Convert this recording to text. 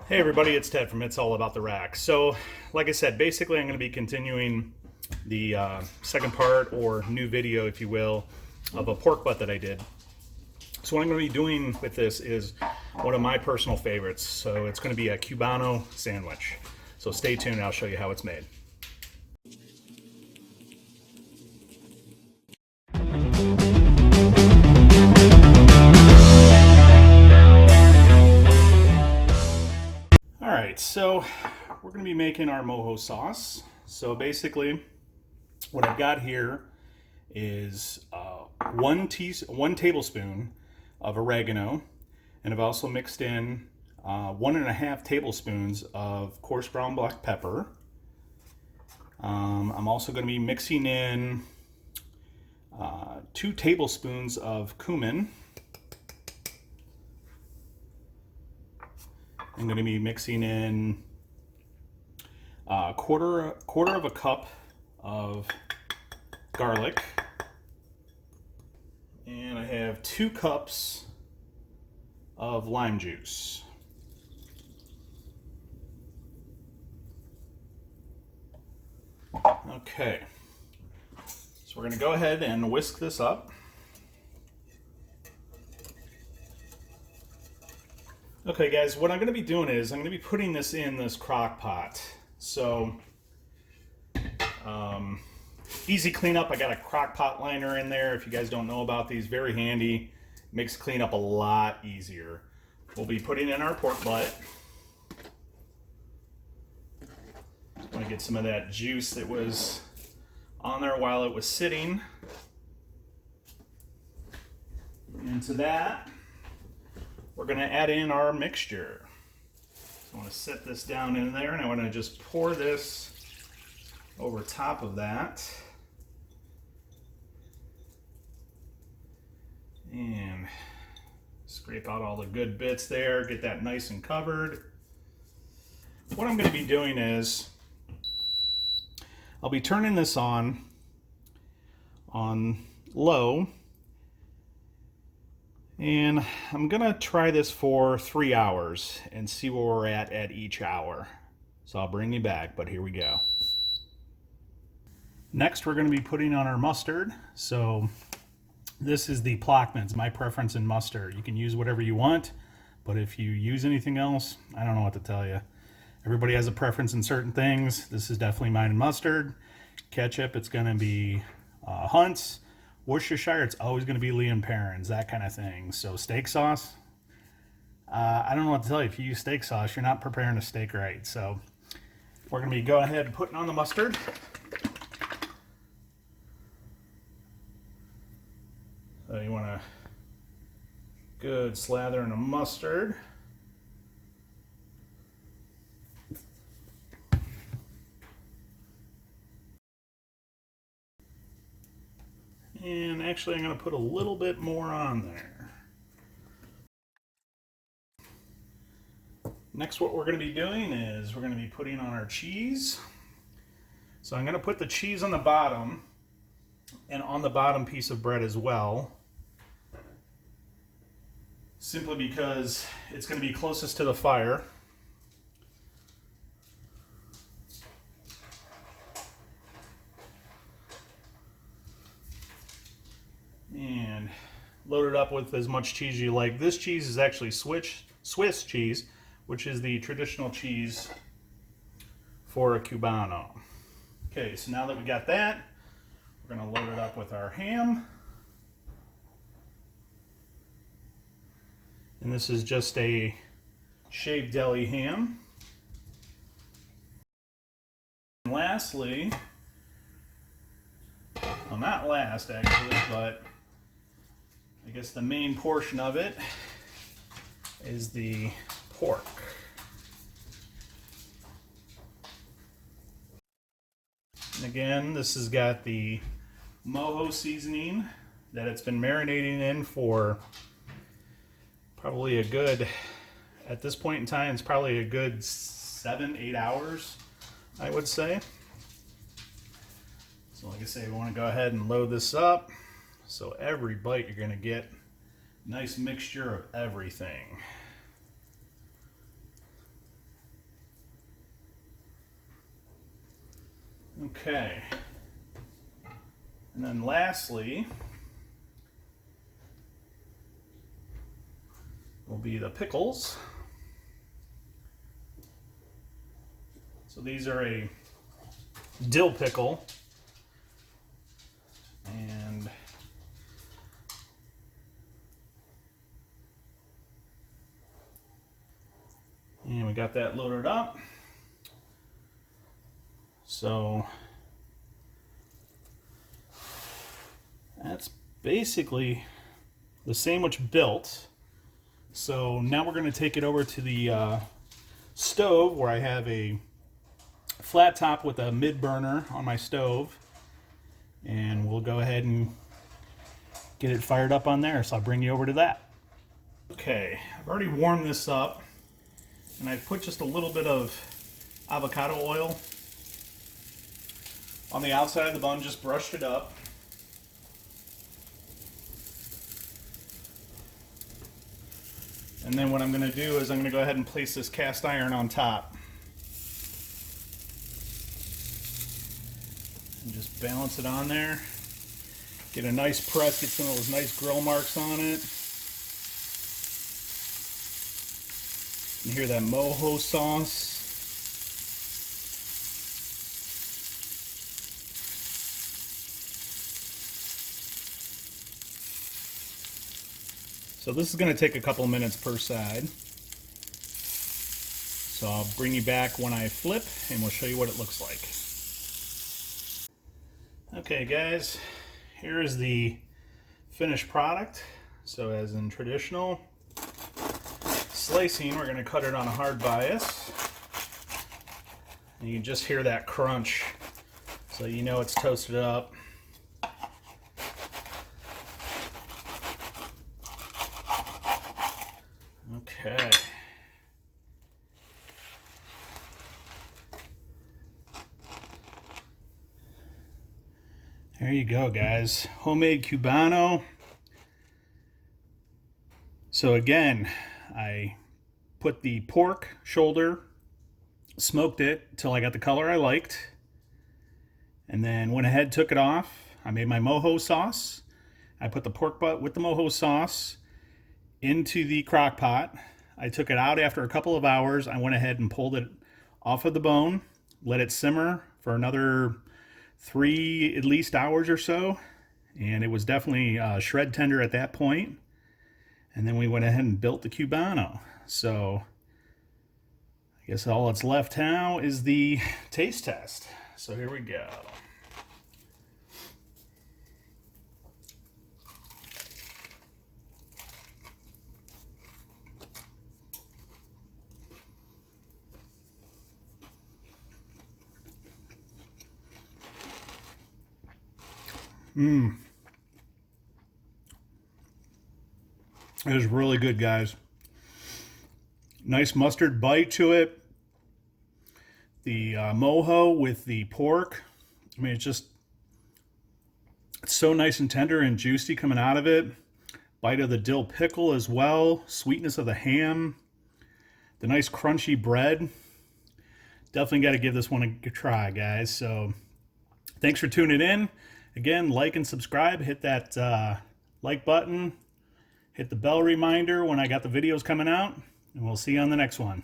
Hey everybody, it's Ted from It's All About the Rack. So, like I said, basically I'm going to be continuing the second part, or new video, if you will, of a pork butt that I did. So what I'm going to be doing with this is one of my personal favorites. So it's going to be a Cubano sandwich. So stay tuned, I'll show you how it's made. Alright, so we're going to be making our Moho sauce. So basically, what I've got here is one tablespoon of oregano, and I've also mixed in 1.5 tablespoons of coarse ground black pepper. I'm also going to be mixing in 2 tablespoons of cumin. I'm going to be mixing in a quarter of a cup of garlic, and I have 2 cups of lime juice. Okay, so we're going to go ahead and whisk this up. Okay guys, what I'm going to be doing is I'm going to be putting this in this crock pot. So easy cleanup. I got a crock pot liner in there. If you guys don't know about these, very handy. Makes cleanup a lot easier. We'll be putting in our pork butt. Just want to get some of that juice that was on there while it was sitting. Into that, we're going to add in our mixture. So I want to set this down in there, and I want to just pour this over top of that. And scrape out all the good bits there, get that nice and covered. What I'm going to be doing is I'll be turning this on low, and I'm going to try this for 3 hours and see where we're at each hour. So I'll bring you back, but here we go. Next, we're going to be putting on our mustard. So this is the Plockman's, my preference in mustard. You can use whatever you want, but if you use anything else, I don't know what to tell you. Everybody has a preference in certain things. This is definitely mine in mustard. Ketchup, it's going to be Hunt's. Worcestershire, it's always going to be Lee & Perrins, that kind of thing. So steak sauce, I don't know what to tell you. If you use steak sauce, you're not preparing a steak right. So we're going to be go ahead and putting on the mustard. So you want a good slather in the mustard. And actually I'm going to put a little bit more on there. Next, what we're going to be doing is we're going to be putting on our cheese. So I'm going to put the cheese on the bottom and on the bottom piece of bread as well. Simply because it's going to be closest to the fire. And load it up with as much cheese you like. This cheese is actually Swiss cheese, which is the traditional cheese for a Cubano. Okay, so now that we got that, we're going to load it up with our ham. And this is just a shaved deli ham. And lastly, well, not last actually, but I guess the main portion of it is the pork. And again, this has got the Moho seasoning that it's been marinating in for probably a good, at this point in time, it's probably a good 7-8 hours, I would say. So like I say, we want to go ahead and load this up. So every bite you're going to get a nice mixture of everything. Okay. And then lastly will be the pickles. So these are a dill pickle. And we got that loaded up. So that's basically the sandwich built. So now we're going to take it over to the stove, where I have a flat top with a mid burner on my stove, and we'll go ahead and get it fired up on there. So I'll bring you over to that. Okay, I've already warmed this up, and I put just a little bit of avocado oil on the outside of the bun, just brushed it up. And then what I'm going to do is I'm going to go ahead and place this cast iron on top. And just balance it on there. Get a nice press, get some of those nice grill marks on it. You hear that Moho Sauce. So this is going to take a couple minutes per side. So I'll bring you back when I flip and we'll show you what it looks like. Okay guys, here is the finished product. So as in traditional slicing, we're going to cut it on a hard bias. And you can just hear that crunch, so you know it's toasted up. Okay. There you go, guys. Homemade Cubano. So again, I put the pork shoulder, smoked it till I got the color I liked, and then went ahead, took it off. I made my Moho sauce. I put the pork butt with the Moho sauce into the crock pot. I took it out after a couple of hours. I went ahead and pulled it off of the bone, let it simmer for another 3 at least hours or so, and it was definitely shred tender at that point. And then we went ahead and built the Cubano. So I guess all that's left now is the taste test. So here we go. It is really good, guys. Nice mustard bite to it. The mojo with the pork. I mean, it's so nice and tender and juicy coming out of it. Bite of the dill pickle as well. Sweetness of the ham. The nice crunchy bread. Definitely got to give this one a try, guys. So thanks for tuning in. Again, like and subscribe. Hit that like button. Hit the bell reminder when I got the videos coming out. And we'll see you on the next one.